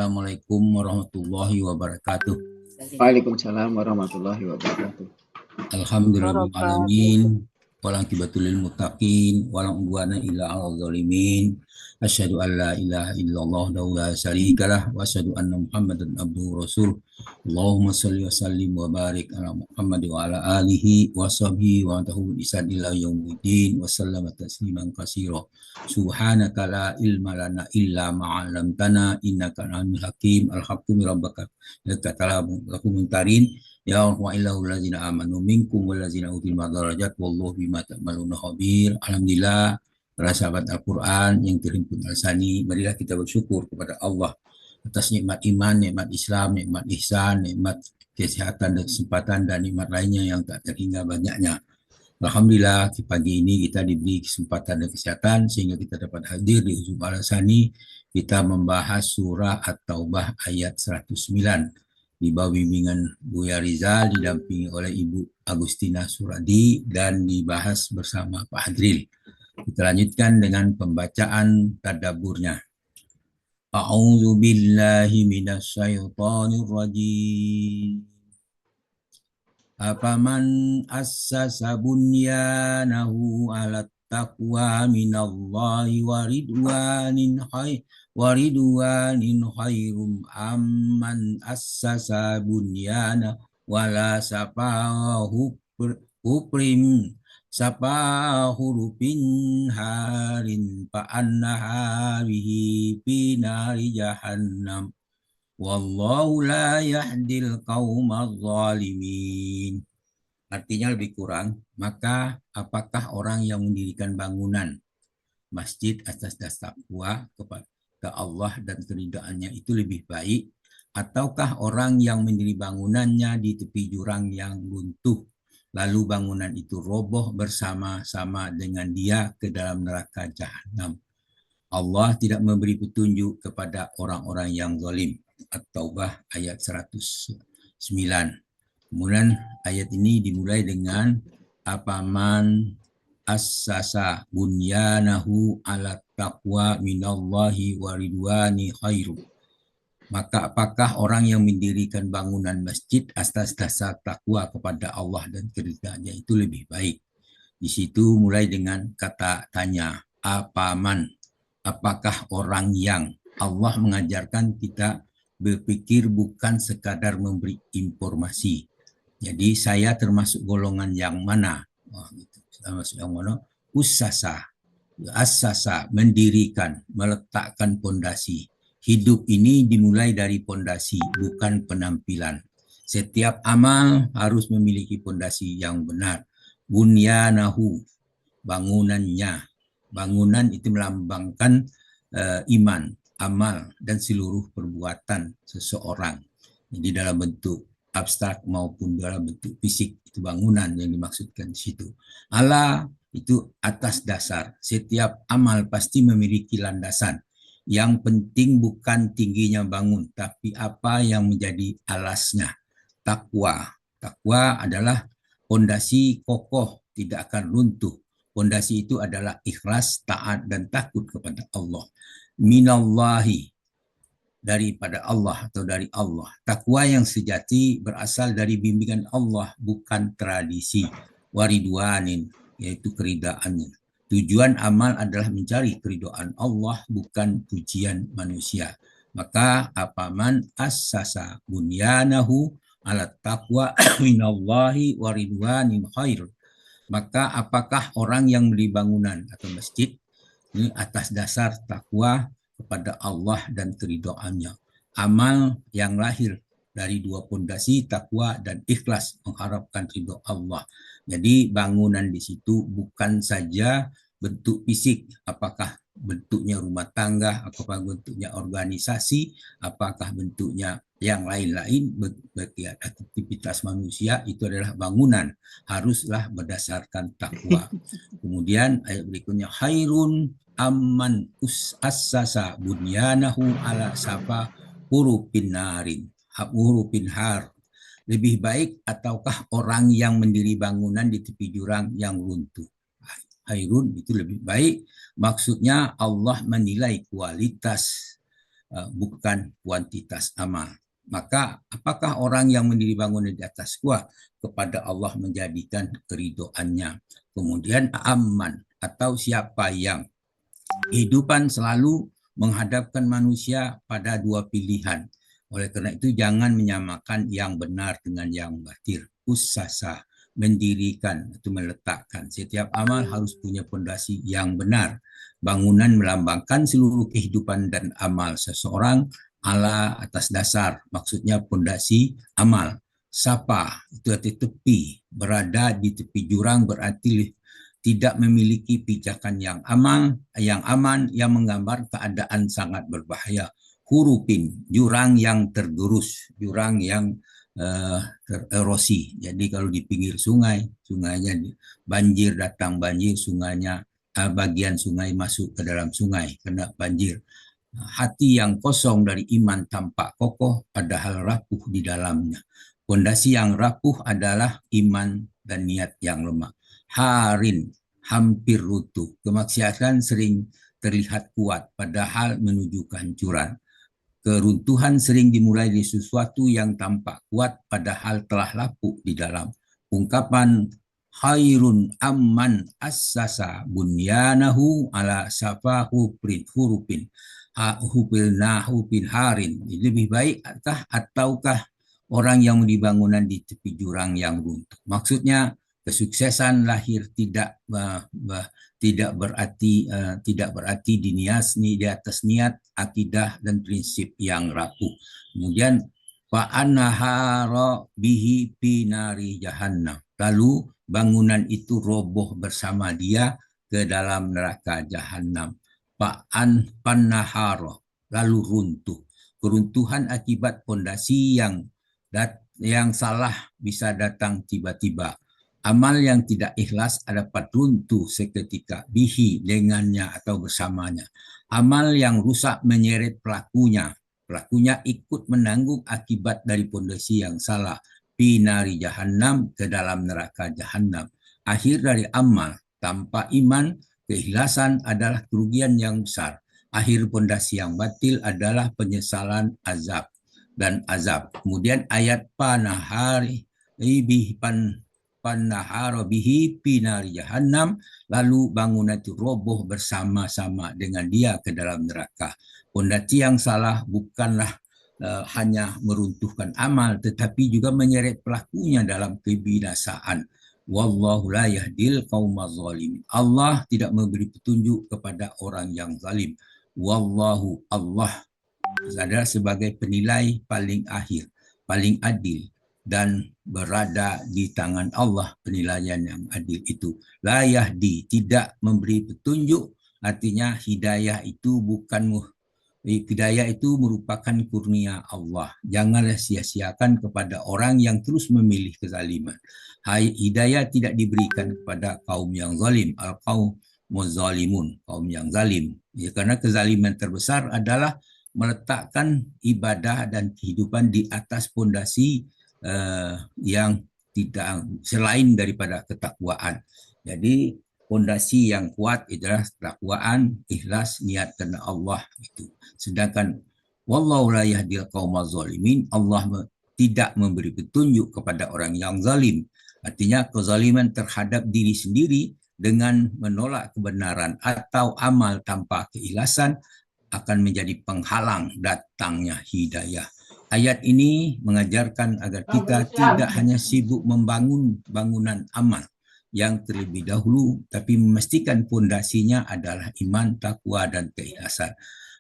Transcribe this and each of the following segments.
Assalamualaikum warahmatullahi wabarakatuh. Waalaikumsalam warahmatullahi wabarakatuh. Alhamdulillahirrahmanirrahim. Walaqibatul lil muttaqin wala udwana illa 'alal zalimin. Asyhadu an la ilaha illallah wa la syarikalah wa asyhadu anna Muhammadan abduhu rasul. Allahumma shalli wa sallim wa barik ala Muhammad wa ala alihi wa sahbihi wa tahu isan ila yaumiddin wa sallama tasliman katsira. Subhanaka la ilma lana illa ma 'allamtana innaka antal hakim. Alhamdulillah rabbaka lakum tarin. Ya wa'illahu allazina amanu minkum wallazina utul madarajat wallahu bima ta'maluna khabir. Alhamdulillah, para sahabat Al-Quran yang terhimpun al-sani, marilah kita bersyukur kepada Allah atas nikmat iman, nikmat Islam, nikmat ihsan, nikmat kesehatan dan kesempatan, dan nikmat lainnya yang tak terhingga banyaknya. Alhamdulillah, di pagi ini kita diberi kesempatan dan kesehatan sehingga kita dapat hadir di Huzum al-Sani. Kita membahas surah At-Taubah ayat 109. Di bawah bimbingan Buya Rizal, didampingi oleh Ibu Agustina Suradi, dan dibahas bersama Pak Hadril. Kita lanjutkan dengan pembacaan tadabburnya. A'udzu billahi minasyaitonir rajim. Afaman assasa bunyanahu 'ala taqwa minallahi wa ridwanin khairum amman assasa bunyana wala sapahurupin harin fa'annaha bihi fi nari jahannam wallahu la yahdil qaumadz zalimin. Artinya lebih kurang, maka apakah orang yang mendirikan bangunan masjid atas dasar takwa kepada Allah dan keridaannya itu lebih baik, ataukah orang yang mendirikan bangunannya di tepi jurang yang runtuh, lalu bangunan itu roboh bersama-sama dengan dia ke dalam neraka jahanam? Allah tidak memberi petunjuk kepada orang-orang yang zalim. At-Taubah ayat 109. Kemudian ayat ini dimulai dengan apaman assasa bunyanahu ala taqwa minallahi wa ridwani khairu. Maka apakah orang yang mendirikan bangunan masjid atas dasar takwa kepada Allah dan keridhaannya itu lebih baik? Di situ mulai dengan kata tanya, apaman, apakah orang yang. Allah mengajarkan kita berpikir bukan sekadar memberi informasi. Jadi saya termasuk golongan yang mana? Termasuk yang mana? Ussasa, assasa, mendirikan, meletakkan pondasi. Hidup ini dimulai dari pondasi, bukan penampilan. Setiap amal harus memiliki pondasi yang benar. Bunyanahu, bangunannya. Bangunan itu melambangkan iman, amal, dan seluruh perbuatan seseorang. Jadi dalam bentuk abstrak maupun dalam bentuk fisik, itu bangunan yang dimaksudkan di situ. Ala itu atas dasar. Setiap amal pasti memiliki landasan. Yang penting bukan tingginya bangun, tapi apa yang menjadi alasnya. Takwa. Takwa adalah pondasi kokoh, tidak akan runtuh. Pondasi itu adalah ikhlas, taat, dan takut kepada Allah. Minallahi, daripada Allah atau dari Allah. Takwa yang sejati berasal dari bimbingan Allah, bukan tradisi. Waridwanin, yaitu keridaannya. Tujuan amal adalah mencari keridaan Allah, bukan pujian manusia. Maka apaman assasa bunyanahu ala taqwa minallahi waridwanin khair. Maka apakah orang yang beli bangunan atau masjid ini atas dasar takwa kepada Allah dan keridhaannya. Amal yang lahir dari dua pondasi, takwa dan ikhlas, mengharapkan ridha Allah. Jadi bangunan di situ bukan saja bentuk fisik, apakah bentuknya rumah tangga, apakah bentuknya organisasi, apakah bentuknya yang lain-lain, aktivitas manusia itu adalah bangunan, haruslah berdasarkan takwa. Kemudian ayat berikutnya, khairun amman assasa bunyanahu ala safa hurufin narin, hurufin har. Lebih baik ataukah orang yang mendiri bangunan di tepi jurang yang runtuh? Khairun itu lebih baik. Maksudnya Allah menilai kualitas bukan kuantitas amal. Maka apakah orang yang mendiri bangunan di atas kuat kepada Allah menjadikan keridoannya. Kemudian aman, atau siapa yang kehidupan selalu menghadapkan manusia pada dua pilihan. Oleh karena itu jangan menyamakan yang benar dengan yang batil. Usasa, mendirikan atau meletakkan. Setiap amal harus punya fondasi yang benar. Bangunan melambangkan seluruh kehidupan dan amal seseorang ala atas dasar, maksudnya fondasi amal. Sapa, itu arti tepi, berada di tepi jurang berarti tidak memiliki pijakan yang aman, yang menggambar keadaan sangat berbahaya. Hurupin, jurang yang tergerus, jurang yang tererosi. Jadi kalau di pinggir sungai, sungainya banjir datang banjir, sungainya bagian sungai masuk ke dalam sungai, kena banjir. Hati yang kosong dari iman tampak kokoh, padahal rapuh di dalamnya. Fondasi yang rapuh adalah iman dan niat yang lemah. Harin, hampir runtuh. Kemaksiatan sering terlihat kuat, padahal menuju kehancuran. Keruntuhan sering dimulai dari sesuatu yang tampak kuat, padahal telah lapuk di dalam. Ungkapan khairun amman assasa bunyanahu ala safa hurupin harin. Lebih baik ataukah orang yang dibangunan di tepi jurang yang runtuh. Maksudnya kesuksesan lahir tidak berarti di atas niat, akidah dan prinsip yang rapuh. Kemudian fa'annahara bihi pinari jahannam. Lalu bangunan itu roboh bersama dia ke dalam neraka jahanam. Pannahara, lalu runtuh. Keruntuhan akibat fondasi yang salah bisa datang tiba-tiba. Amal yang tidak ikhlas dapat runtuh seketika, bihi, dengannya atau bersamanya. Amal yang rusak menyeret pelakunya. Pelakunya ikut menanggung akibat dari fondasi yang salah. Pinari jahannam, ke dalam neraka jahannam. Akhir dari amal tanpa iman, keikhlasan adalah kerugian yang besar. Akhir fondasi yang batil adalah penyesalan azab dan azab. Kemudian ayat panahari bihi pinari jahannam, lalu bangunan itu roboh bersama-sama dengan dia ke dalam neraka. Fondasi yang salah bukanlah hanya meruntuhkan amal, tetapi juga menyeret pelakunya dalam kebinasaan. Wallahu la yahdil qaumaz zalimin. Allah tidak memberi petunjuk kepada orang yang zalim. Wallahu, Allah adalah sebagai penilai paling akhir, paling adil, dan berada di tangan Allah penilaian yang adil itu. La yahdi, tidak memberi petunjuk, artinya hidayah itu merupakan kurnia Allah. Janganlah sia-siakan kepada orang yang terus memilih kezaliman. Hidayah tidak diberikan kepada kaum yang zalim, kaum muzalimun, kaum yang zalim. Ya, karena kezaliman terbesar adalah meletakkan ibadah dan kehidupan di atas fondasi yang tidak selain daripada ketakwaan. Jadi fondasi yang kuat adalah ketakwaan, ikhlas, niat karena Allah itu. Sedangkan wallahu la yahdil qaumaz zalimin, Allah tidak memberi petunjuk kepada orang yang zalim. Artinya kezaliman terhadap diri sendiri dengan menolak kebenaran atau amal tanpa keikhlasan akan menjadi penghalang datangnya hidayah. Ayat ini mengajarkan agar kita tidak hanya sibuk membangun bangunan amal yang terlebih dahulu, tapi memastikan fondasinya adalah iman, takwa, dan keikhlasan.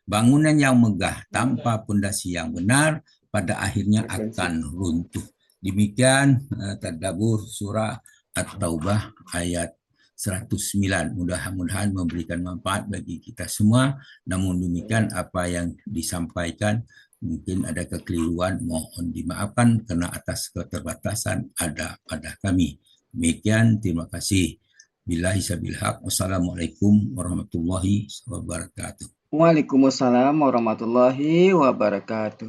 Bangunan yang megah tanpa fondasi yang benar pada akhirnya akan runtuh. Demikian tadabbur surah At-Taubah ayat 109. Mudah-mudahan memberikan manfaat bagi kita semua. Namun demikian apa yang disampaikan mungkin ada kekeliruan, mohon dimaafkan karena atas keterbatasan ada pada kami. Demikian, terima kasih. Billahi sabil haq. Wassalamualaikum warahmatullahi wabarakatuh. Waalaikumsalam warahmatullahi wabarakatuh.